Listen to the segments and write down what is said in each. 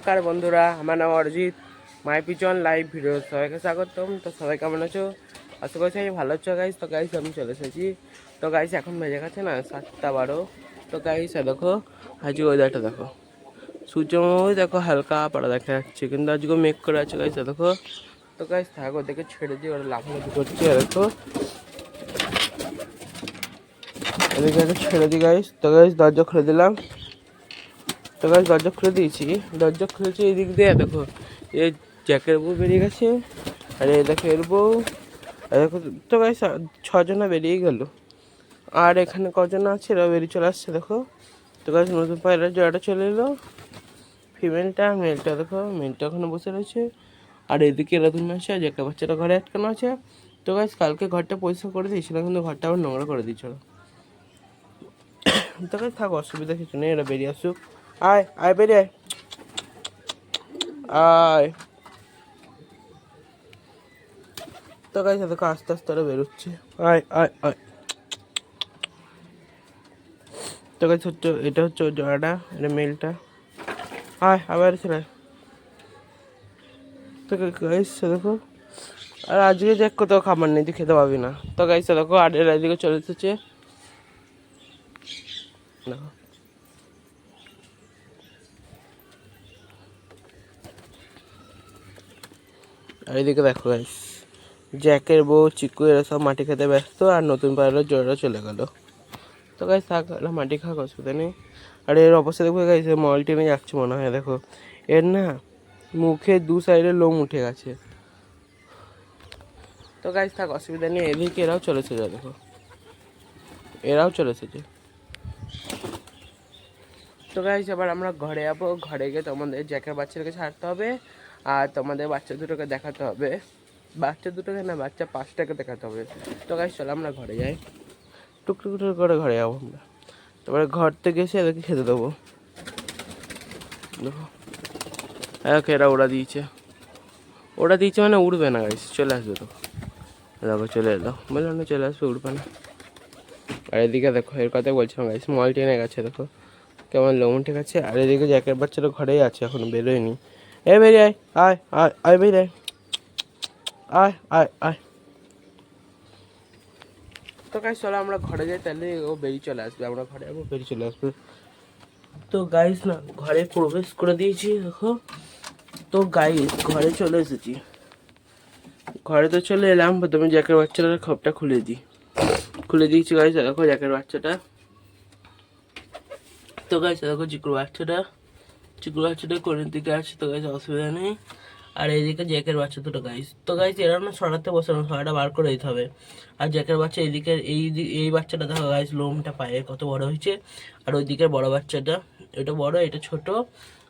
নমস্কার বন্ধুরা, আমার নাম অরিজিৎ। মাই পিছন লাইভ ভিডিও সবাইকে স্বাগতম। তো সবাই কেমন আছো? আশা করছি আমি ভালো আছো গাইস। তো গাইস আমি চলে এসেছি। তো গাইস এখন বেজে গেছে না 7:12। তো গাইস দেখো আজকে ওয়েদারটা দেখো, সূর্যময় দেখো হালকা পাড়া দেখা যাচ্ছে, কিন্তু আজকে মেঘ করে আছে গাইস দেখো। তো গাইস থাকো দেখে ছেড়ে দিয়ে ওরা লাফালাফি করছে দেখো, এদিকে ছেড়ে দিই গাইস। তো গাইস দরজা খুলে দিলাম। তো গাইস দরজা খুলে দিয়েছি, দরজা খুলেছি এই দিক দিয়ে দেখো, এই জ্যাকের বউ বেরিয়ে গেছে, আর এই দেখো এর বউ, আর দেখো। তো গাইস 6জনা বেরিয়ে গেল, আর এখানে কজন আছে এরা বেরিয়ে চলে আসছে দেখো। তো গাইস নতুন পায়রা জোড়াটা চলে এলো, ফিমেলটা মেলটা দেখো, মেলটা ওখানে বসে রয়েছে, আর এদিকে এরা দুজন আছে, আর জ্যাকের বাচ্চাটা ঘরে আটকানো আছে। তো গাইস কালকে ঘরটা পরিষ্কার করে দিয়েছিলাম, কিন্তু ঘরটা আবার নোংরা করে দিয়েছিল। তো গাইস থাক, অসুবিধা কিছু নেই, এরা বেরিয়ে আসুক। আয় আয় বেরিয়ে আয়। তো গাইস দেখো আস্তে আস্তে ওরা বেরোচ্ছে, আয় আয় আয়। তো গাইস হচ্ছে এটা হচ্ছে জোড়াটা, এটা মেলটা। আয় আবার ছেলে। তো গাইস দেখো, আর আজকে যে কোথাও খাবার নেই, তুই খেতে পাবি না। তো গাইস দেখো আর এর এদিকে চলে এসেছে দেখো। আর এদিকে দেখো গাইস, জ্যাকের বউ চিকু এরা সব মাটি খেতে ব্যস্ত, আর নতুন পায়রার জোড়া চলে গেল। তো গাইস থাক, এরা মাটি খাক, অসুবিধা নেই। আর এর অবস্থা দেখো গাইস, মল টেনে যাচ্ছে মনে হয় দেখো, এর না মুখে দু সাইডে লোম উঠে গেছে। তো গাইস থাক, অসুবিধা নেই। এদিকে এরাও চলে এসেছে দেখো, এরাও চলে এসেছে। তো গাইস এবার আমরা ঘরে যাবো, ঘরে গিয়ে তোমাদের জ্যাকের বাচ্চাটাকে ছাড়তে হবে, আর তোমাদের বাচ্চা দুটোকে দেখাতে হবে। বাচ্চা দুটোকে না, বাচ্চা 5টাকে দেখাতে হবে। তো গাইস চলো আমরা ঘরে যাই, টুকটুক টুক করে ঘরে যাবো আমরা। তারপরে ঘর থেকে এসে এদেরকে খেতে দেবো দেখো। এরা ওরা দিয়েছে, ওরা দিয়েছে মানে উড়বে না গাইস, চলে আসবে তো দেখো, চলে এলো, বললাম না চলে আসবে, উড়বে না। আর এদিকে দেখো, এর কথা বলছিলাম গাইস, মল টেনে গেছে দেখো কেমন লোম উঠে গেছে। আর এদিকে জ্যাকের বাচ্চাটা ঘরেই আছে, এখনো বেরোয়নি। এ বেরিয়ে আয় আয় আয় আয় বেরিয়ে আয় আয় আয়। তো গাইস চলো আমরা ঘরে যাই, তাহলে ও বেরিয়ে চলে আসবে, আমরা ঘরে যাবো, বেরিয়ে চলে আসবে। তো গাইস না ঘরে প্রবেশ করে দিয়েছি দেখো। তো গাইস ঘরে চলে এসেছি, ঘরে তো চলে এলাম, প্রথমে জ্যাকের বাচ্চাটার খপটা খুলে দিয়েছি গাইস দেখো, জ্যাকের বাচ্চাটা। তো গাইস দেখো চিকুর বাচ্চাটা কোণের দিকে আছে, তো গাইস অসুবিধা নেই। আর এইদিকে জ্যাকের বাচ্চা দুটো গাইস। তো গাইস এরা না সরাতে বসে না, সরাটা বার করে দিতে হবে। আর জ্যাকের বাচ্চা এইদিকে এই বাচ্চাটা দেখো গাইস, লোমটা পায়ে কত বড় হয়েছে। আর ওই দিকের বড় বাচ্চাটা, এটা বড় এটা ছোট।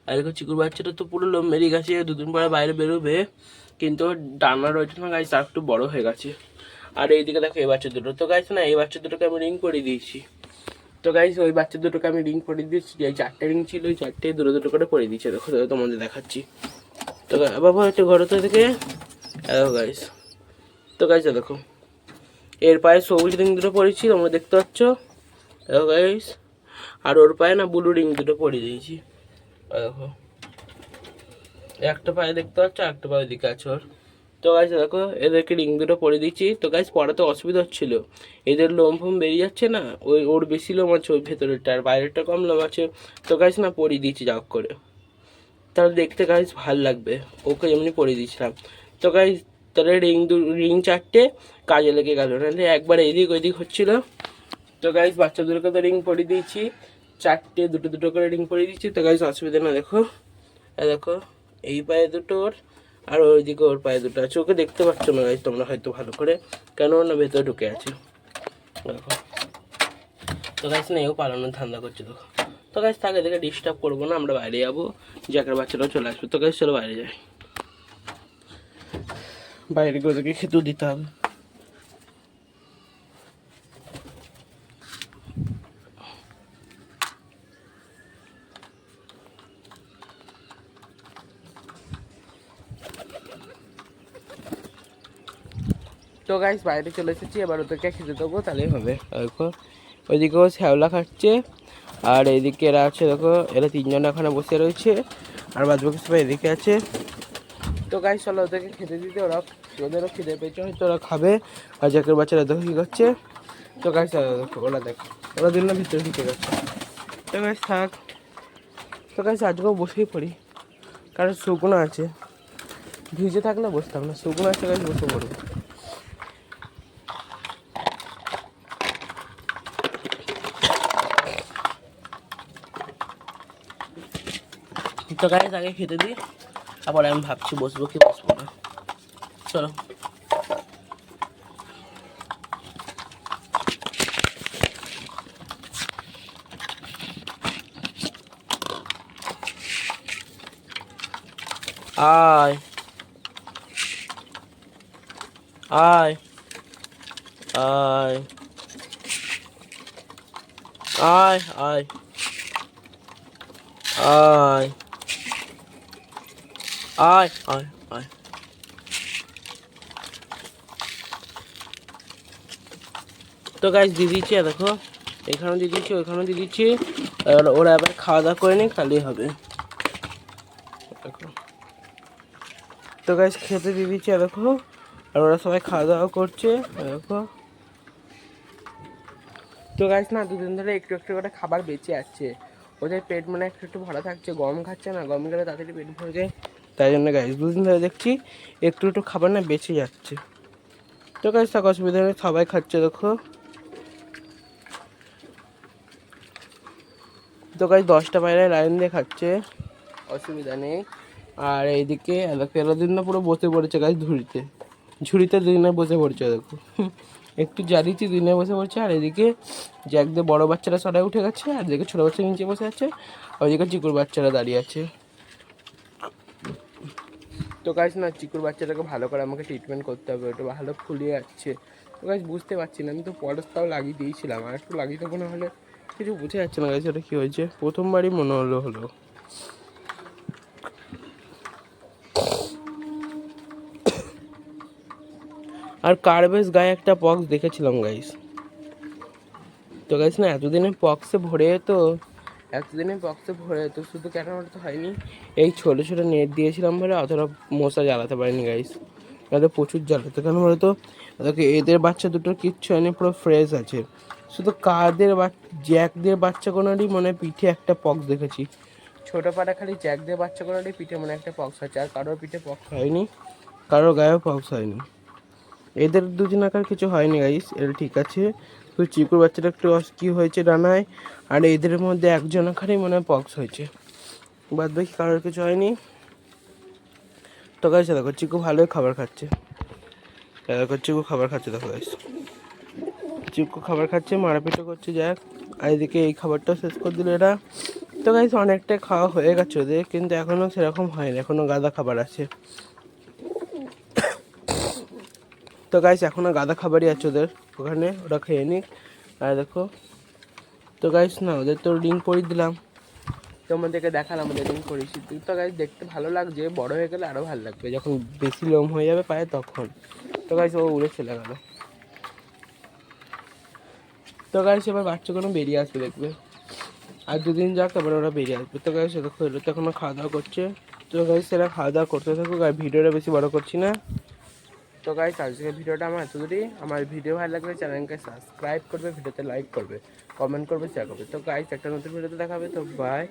আর দেখো চিকুর বাচ্চাটা তো পুরো লোম বেরিয়ে গেছে, দুদিন পরে বাইরে বেরোবে, কিন্তু ডানা রয়েছে না গাইস, আর একটু বড় হয়ে গেছে। আর এইদিকে দেখো এই বাচ্চা দুটো, তো গাইস না এই বাচ্চা দুটোকে আমি রিং করে দিয়েছি। তো গাইস ওই বাচ্চা দুটোকে আমি রিং করে দিয়েছি, এই 4টে রিং ছিল, ওই 4টে দুটো করে পরে দিয়েছে দেখো, তোমাদের দেখাচ্ছি। তো বাবা একটু ঘরে তো থেকে দেখো গাইস। তো গাইস দেখো এর পায়ে সবুজ রিং দুটো পরেছি, তোমরা দেখতে পাচ্ছ দেখো গাইস। আর ওর পায়ে না ব্লু রিং দুটো পরিয়ে দিয়েছি দেখো, একটা পায়ে দেখতে পাচ্ছ, একটা পায়ে দিকে আছে ওর। তো গাইস দেখো এদেরকে রিং দুটো পরে দিচ্ছি। তো গাইস পড়াতে অসুবিধা হচ্ছিল, এদের লোম ফোম বেরিয়ে যাচ্ছে না, ওর বেশি লোম আছে ওই ভেতরেরটা, আর বাইরেরটা কম লোম আছে। তো গাইস না পরিয়ে দিচ্ছি যা করে, তাহলে দেখতে গাইস ভাল লাগবে, ওকে এমনি পরিয়ে দিয়েছিলাম। তো গাইস তাহলে রিং 4টে কাজে লেগে গেল, নাহলে একবার এদিক ওইদিক হচ্ছিল। তো গাইস বাচ্চা দুটোকে তো রিং পরিয়ে দিয়েছি, 4টে দুটো করে রিং পরিয়ে দিচ্ছি। তো গাইস অসুবিধা না, দেখো দেখো এই পায়ে দুটো ওর, আর ওইদিকে ওর পায়ে দুটো আছে। ওকে দেখতে পাচ্ছ না গাইস তোমরা হয়তো ভালো করে, কেন না ভেতরে ঢুকে আছে দেখো। তো গাইস না এও পালানোর ধান্দা করছে দেখো। তো গাইস তাকে দেখে ডিস্টার্ব করবো না, আমরা বাইরে যাবো, জ্যাকের বাচ্চাটাও চলে আসবে। তো গাইস চলো বাইরে যাই, বাইরে গিয়ে ওদেরকে খেতেও দিতে হবে। তো গাইস বাইরে চলে এসেছি, এবার ওদেরকে খেতে দেবো, তাহলেই হবে দেখো। ওইদিকেও শ্যাওলা খাচ্ছে, আর এইদিকে এরা আছে দেখো, এরা তিনজন এখানে বসে রয়েছে, আর বাদ বাকি সবাই এদিকে আছে। তো গাইস চলো ওদেরকে খেতে দিতে, ওদেরও খিদে পেয়েছে হয়তো, ওরা খাবে। আর জ্যাকের বাচ্চারা দেখো কী করছে। তো গাইস দেখো ওরা দেখো, ওরা দিন না ভিতরে ঢুকে গেছে। তো গাইস থাক, তো গাইস আজকেও বসেই পড়ি, কারণ শুকনো আছে, ভিজে থাকলে বসতাম না, শুকনো আছে গাইস বসে পড়বো। তো গাইস আগে খেতে দিই, তারপরে আমি ভাবছি বসবো কি বসবো না। চলো আয় আয় আয় আয় আয় আয় আয় আয় আয়। তো গাইস দিয়ে দিচ্ছি, দেখো এখানেও দিয়ে দিচ্ছি, ওইখানেও দিয়ে দিচ্ছি। ওরা এবার খাওয়া দাওয়া করে নি, খালি হবে দেখো। তো গাইস খেতে দিয়ে দিচ্ছি দেখো, আর ওরা সবাই খাওয়া দাওয়া করছে দেখো। তো গাইস না দুদিন ধরে একটু একটু করে খাবার বেঁচে যাচ্ছে, ওদের পেট মানে একটু একটু ভরা থাকছে, গরম খাচ্ছে না, গরম গেলে তাড়াতাড়ি পেট ভরে যায়, তাই জন্য গাইস দুদিন ধরে দেখছি একটু একটু খাবার না বেঁচে যাচ্ছে। তো গাইস থাক, অসুবিধা নেই, সবাই খাচ্ছে দেখো। তো গাইস 10টা বাইরে লাইন দিয়ে খাচ্ছে, অসুবিধা নেই। আর এইদিকে এরা দিন না পুরো বসে পড়েছে গাইস ঝুড়িতে দিনে বসে পড়ছে দেখো। একটু জারিতে দিনে বসে পড়ছে। আর এদিকে যে একদম বড় বাচ্চারা সবাই উঠে গেছে, আর এদিকে ছোটো বাচ্চা নিচে বসে আছে, আর ওইদিকে চিকুর বাচ্চারা দাঁড়িয়ে আছে। তো গাইস না চিকুর বাচ্চাটাকে ভালো করে আমাকে ট্রিটমেন্ট করতে হবে, ওটা ভালো ফুলিয়ে যাচ্ছে। তো গাইস বুঝতে পারছি না, আমি তো পরশটাও লাগিয়ে দিয়েছিলাম, আর একটু লাগিয়ে দেবো, না হলে কিছু বুঝে যাচ্ছে না গাইস ওটা কী হয়েছে, প্রথমবারই মনে হলো। আর কার্বেজ গায়ে একটা পক্স দেখেছিলাম গাইস। তো গাইস না এতদিনে পক্সে ভরে যেত, শুধু ক্যাটামাটা তো হয়নি, এই ছোটো ছোটো নেট দিয়েছিলাম বলে অতটা মশা জ্বালাতে পারিনি গাইস, এদের প্রচুর জ্বালাতো। কেন বলতো এদের বাচ্চা দুটোর কিচ্ছু হয়নি, পুরো ফ্রেশ আছে। শুধু জ্যাকদের বাচ্চাগুলোরই মনে পিঠে একটা পক্স দেখেছি, ছোটো পাটা খালি জ্যাকদের বাচ্চাগুলোরই পিঠে মনে একটা পক্স আছে, আর কারোর পিঠে পক্স হয়নি, কারোর গায়েও পক্স হয়নি। এদের দুজনাকার কিছু হয়নি গাইস, এরা ঠিক আছে। তো চিকুর বাচ্চাটা একটু কী হয়েছে ডানায়, আর এদের মধ্যে একজনাকারই মনে হয় পক্স হয়েছে, বাদ বাকি কারোর কিছু হয়নি। তো গাইস দেখো চিকু ভালোই খাবার খাচ্ছে, দেখো চিকু খাবার খাচ্ছে, দেখো গাইস চিকু খাবার খাচ্ছে, মারাপিটও করছে যাক। আর এদিকে এই খাবারটাও শেষ করে দিল এরা। তো গাইস অনেকটাই খাওয়া হয়ে গেছে ওদের, কিন্তু এখনও সেরকম হয়নি, এখনও গাদা খাবার আছে। তো গাইস এখনও গাদা খাবারই আছে ওদের ওখানে, ওরা খেয়ে নিক। আর দেখো তো গাইস না ওদের তো রিং পরিয়ে দিলাম, তোমাদেরকে দেখালাম ওদের রিং পরিয়েছি। তো গাইস দেখতে ভালো লাগছে, বড় হয়ে গেলে আরও ভালো লাগবে, যখন বেশি লোম হয়ে যাবে পায়ে তখন। তো গাইস ও উড়ে চলে গেল। তো গাইস এবার বাচ্চাগুলো বেরিয়ে আসবে দেখবে, আর দুদিন যাক তারপরে ওরা বেরিয়ে আসবে। তো গাইস দেখো এরা তো এখনো খাওয়া দাওয়া করছে। তো গাইস এরা খাওয়া দাওয়া করতে থাকুক, আর ভিডিওটা বেশি বড় করছি না। তো গাইস আজকের ভিডিওটা আমার এতদূরই। আমার ভিডিও ভালো লাগলে চ্যানেলকে সাবস্ক্রাইব করবে, ভিডিওতে লাইক করবে, কমেন্ট করবে, শেয়ার করবে। তো গাইস একটা নতুন ভিডিওতে দেখা হবে, তো বাই।